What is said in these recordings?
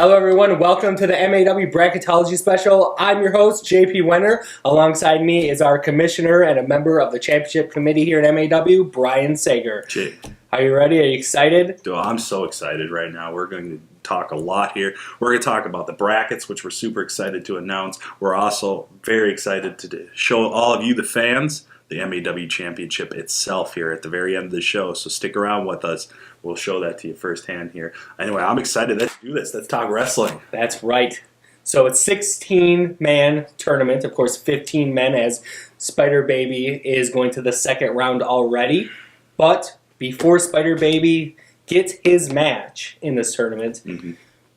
Hello everyone, welcome to the MAW Bracketology Special. I'm your host, JP Wenner. Alongside me is our commissioner and a member of the championship committee here at MAW, Brian Sager. Jay. Are you ready? Are you excited? Oh, I'm so excited right now. We're going to talk a lot here. We're going to talk about the brackets, which we're super excited to announce. We're also very excited to show all of you, the fans, the MAW Championship itself here at the very end of the show. So stick around with us. We'll show that to you firsthand here. Anyway, I'm excited. Let's do this. Let's talk wrestling. That's right. So it's 16-man tournament. Of course, 15 men as Spider Baby is going to the second round already. But before Spider Baby gets his match in this tournament,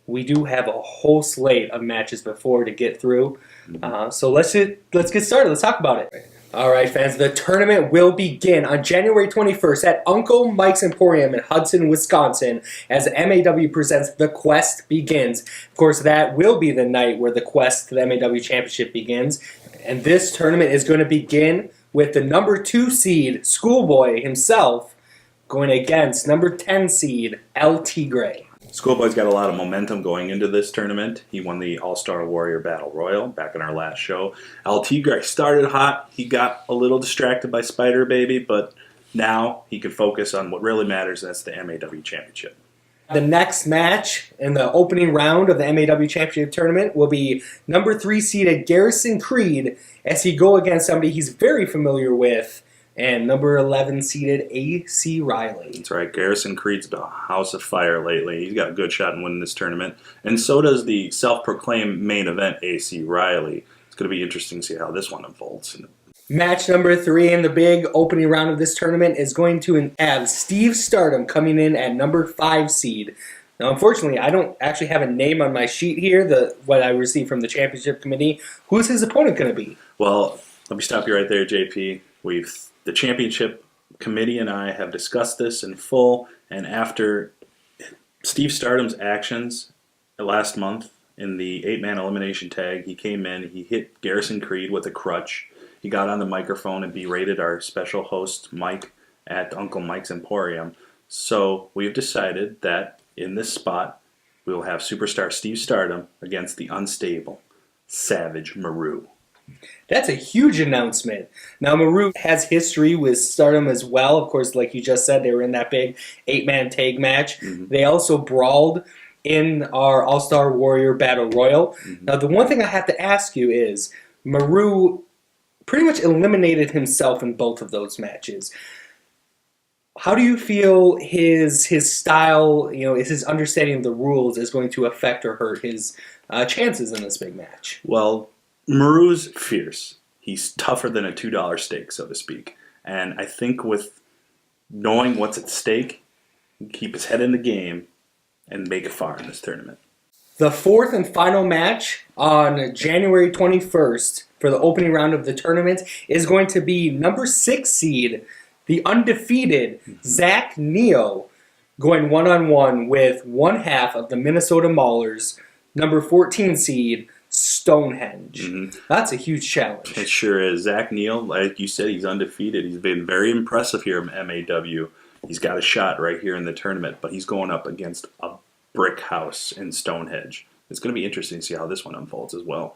we do have a whole slate of matches before to get through. So let's get started. Let's talk about it. All right, fans, the tournament will begin on January 21st at Uncle Mike's Emporium in Hudson, Wisconsin, as MAW presents The Quest Begins. Of course, that will be the night where the Quest to the MAW Championship begins. And this tournament is going to begin with the number 2 seed, Schoolboy himself, going against number 10 seed, El Tigre. Schoolboy's got a lot of momentum going into this tournament. He won the All-Star Warrior Battle Royal back in our last show. El Tigre started hot. He got a little distracted by Spider Baby, but now he can focus on what really matters, and that's the MAW Championship. The next match in the opening round of the MAW Championship Tournament will be number 3 seeded Garrison Creed as he go against somebody he's very familiar with, and number 11 seeded A.C. Riley. That's right. Garrison Creed's been a house of fire lately. He's got a good shot in winning this tournament. And so does the self-proclaimed main event, A.C. Riley. It's going to be interesting to see how this one unfolds. Match number 3 in the big opening round of this tournament is going to have Steve Stardom coming in at number 5 seed. Now, unfortunately, I don't actually have a name on my sheet here, what I received from the championship committee. Who's his opponent going to be? Well, let me stop you right there, JP. The championship committee and I have discussed this in full, and after Steve Stardom's actions last month in the 8-man elimination tag, he came in, he hit Garrison Creed with a crutch. He got on the microphone and berated our special host, Mike, at Uncle Mike's Emporium. So we've decided that in this spot, we will have superstar Steve Stardom against the unstable Savage Maru. That's a huge announcement. Now, Maru has history with Stardom as well. Of course, like you just said, they were in that big 8-man tag match. They also brawled in our All-Star Warrior Battle Royal. Now, the one thing I have to ask you is, Maru pretty much eliminated himself in both of those matches. How do you feel his style, is his understanding of the rules is going to affect or hurt his chances in this big match? Well, Maru's fierce. He's tougher than a $2 steak, so to speak. And I think with knowing what's at stake, he can keep his head in the game and make it far in this tournament. The 4th and final match on January 21st for the opening round of the tournament is going to be number 6 seed, the undefeated Zach Neo, going one-on-one with one half of the Minnesota Maulers, number 14 seed, Stonehenge. That's a huge challenge. It sure is. Zach Neal, like you said, he's undefeated. He's been very impressive here in MAW. He's got a shot right here in the tournament, but he's going up against a brick house in Stonehenge. It's going to be interesting to see how this one unfolds as well.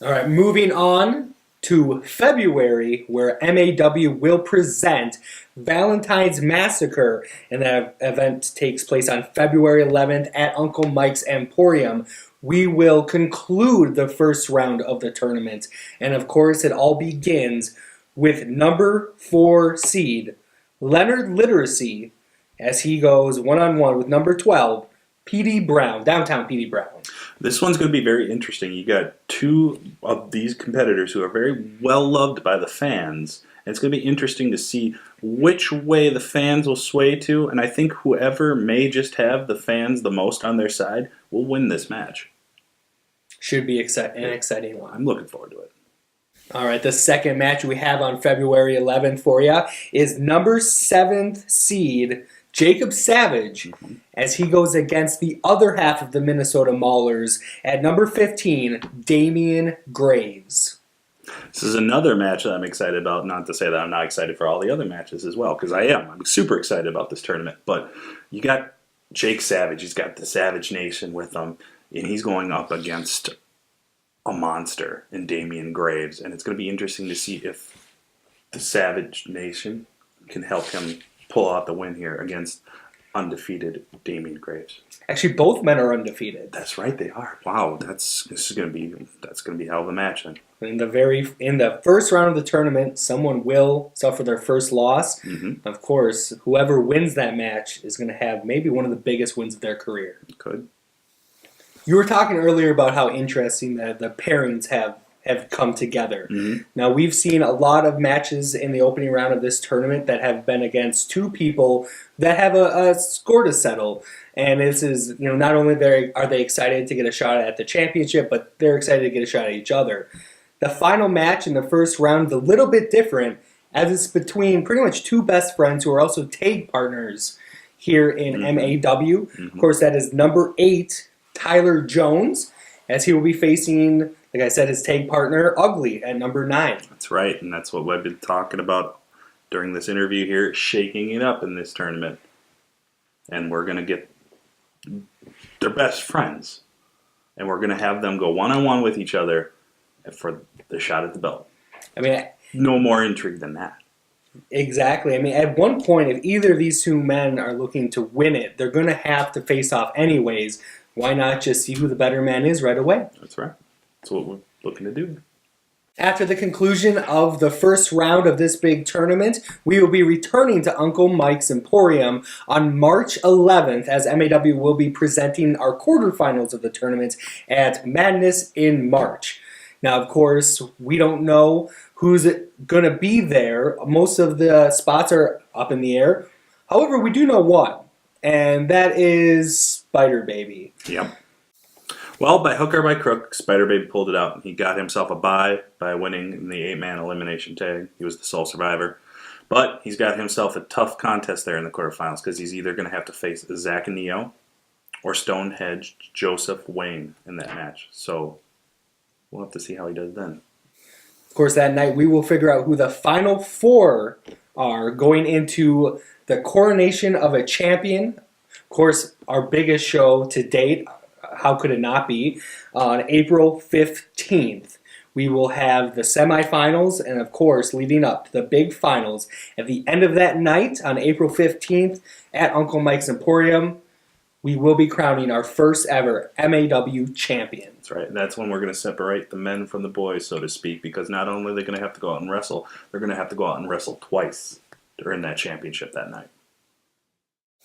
All right, moving on to February, where MAW will present Valentine's Massacre, and that event takes place on February 11th at Uncle Mike's Emporium. We will conclude the first round of the tournament, and of course it all begins with number 4 seed, Leonard Literacy, as he goes one-on-one with number 12, P.D. Brown, downtown P.D. Brown. This one's going to be very interesting. You got 2 of these competitors who are very well loved by the fans, and it's going to be interesting to see which way the fans will sway to, and I think whoever may just have the fans the most on their side will win this match. Should be an exciting one. I'm looking forward to it. All right, the second match we have on February 11th for you is number 7th seed, Jacob Savage, as he goes against the other half of the Minnesota Maulers at number 15, Damian Graves. This is another match that I'm excited about. Not to say that I'm not excited for all the other matches as well, because I am. I'm super excited about this tournament. But you got Jake Savage. He's got the Savage Nation with him, and he's going up against a monster in Damian Graves. And it's going to be interesting to see if the Savage Nation can help him pull out the win here against undefeated Damian Graves. Actually, both men are undefeated. That's right, they are. Wow, that's gonna be a hell of a match then. In the first round of the tournament, someone will suffer their first loss. Mm-hmm. Of course, whoever wins that match is going to have maybe one of the biggest wins of their career. Could. You were talking earlier about how interesting that the pairings have come together. Mm-hmm. Now, we've seen a lot of matches in the opening round of this tournament that have been against two people that have a score to settle. And this is, not only are they excited to get a shot at the championship, but they're excited to get a shot at each other. The final match in the first round is a little bit different, as it's between pretty much two best friends who are also tag partners here in MAW. Mm-hmm. Of course, that is number 8, Tyler Jones, as he will be facing, like I said, his tag partner, Ugly, at number 9. That's right, and that's what we've been talking about during this interview here, shaking it up in this tournament. And we're going to get their best friends, and we're going to have them go one-on-one with each other for the shot at the belt. I mean, no more intrigue than that. Exactly. I mean, at one point, if either of these two men are looking to win it, they're going to have to face off anyways. Why not just see who the better man is right away? That's right. That's what we're looking to do. After the conclusion of the first round of this big tournament, we will be returning to Uncle Mike's Emporium on March 11th, as MAW will be presenting our quarterfinals of the tournament at Madness in March. Now, of course, we don't know who's going to be there. Most of the spots are up in the air. However, we do know one, and that is Spider Baby. Yep. Well, by hook or by crook, Spider Baby pulled it out. He got himself a bye by winning in the 8-man elimination tag. He was the sole survivor. But he's got himself a tough contest there in the quarterfinals, because he's either going to have to face Zach and Neo or Stonehenge Joseph Wayne in that match. So we'll have to see how he does then. Of course, that night we will figure out who the final 4 are going into the coronation of a champion. Of course, our biggest show to date. How could it not be? On April 15th, we will have the semifinals, and of course, leading up to the big finals. At the end of that night, on April 15th, at Uncle Mike's Emporium, we will be crowning our first ever MAW champion. That's right. And that's when we're going to separate the men from the boys, so to speak, because not only are they going to have to go out and wrestle, they're going to have to go out and wrestle twice during that championship that night.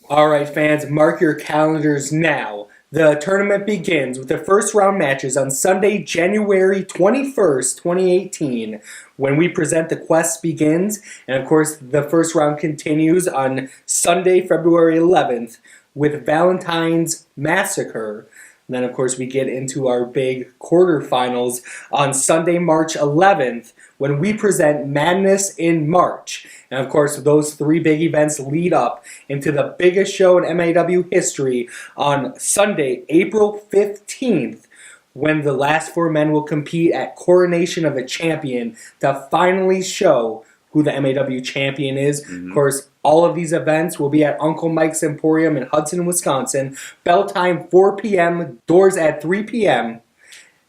All right, fans, mark your calendars now. The tournament begins with the first round matches on Sunday, January 21st, 2018, when we present The Quest Begins. And of course, the first round continues on Sunday, February 11th, with Valentine's Massacre. And then, of course, we get into our big quarterfinals on Sunday, March 11th, when we present Madness in March. And, of course, those 3 big events lead up into the biggest show in MAW history on Sunday, April 15th, when the last 4 men will compete at Coronation of a Champion to finally show who the MAW champion is. Of course, all of these events will be at Uncle Mike's Emporium in Hudson, Wisconsin. Bell time 4 p.m., doors at 3 p.m.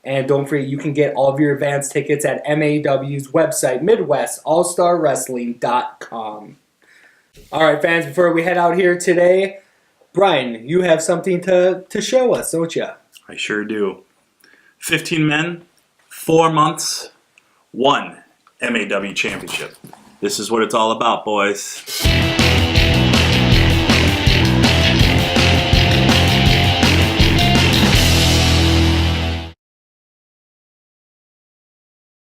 And don't forget, you can get all of your advance tickets at MAW's website, MidwestAllStarWrestling.com. All right, fans, before we head out here today, Brian, you have something to show us, don't you? I sure do. 15 men, 4 months, 1 MAW championship. This is what it's all about, boys.